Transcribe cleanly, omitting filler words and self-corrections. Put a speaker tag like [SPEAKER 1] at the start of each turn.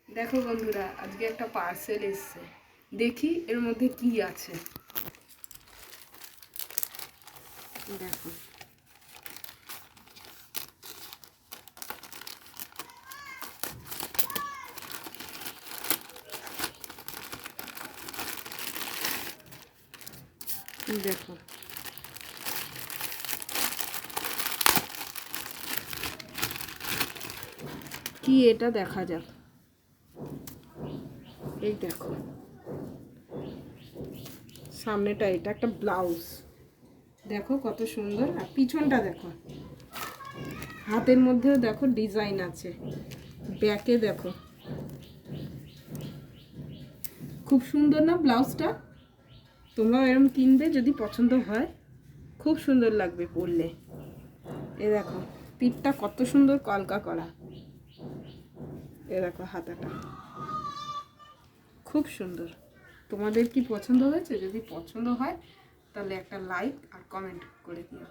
[SPEAKER 1] দেখো বন্ধুরা, আজকে একটা পার্সেল এসছে, দেখি এর মধ্যে কি আছে। দেখো দেখো কি, এটা দেখা যাক। এই দেখো সামনেটা, এটা একটা ব্লাউজ, দেখো কত সুন্দর। আর পিছনটা দেখো, হাতের মধ্যেও দেখো ডিজাইন আছে, ব্যাকে দেখো, খুব সুন্দর না ব্লাউজটা? তোমরাও এরকম কিনবে যদি পছন্দ হয়, খুব সুন্দর লাগবে পরলে। এ দেখো পিঠটা কত সুন্দর কলকা করা, এ দেখো হাতাটা খুব সুন্দর। তোমাদের কি পছন্দ হয়েছে? যদি পছন্দ হয় তাহলে একটা লাইক আর কমেন্ট করে দিও।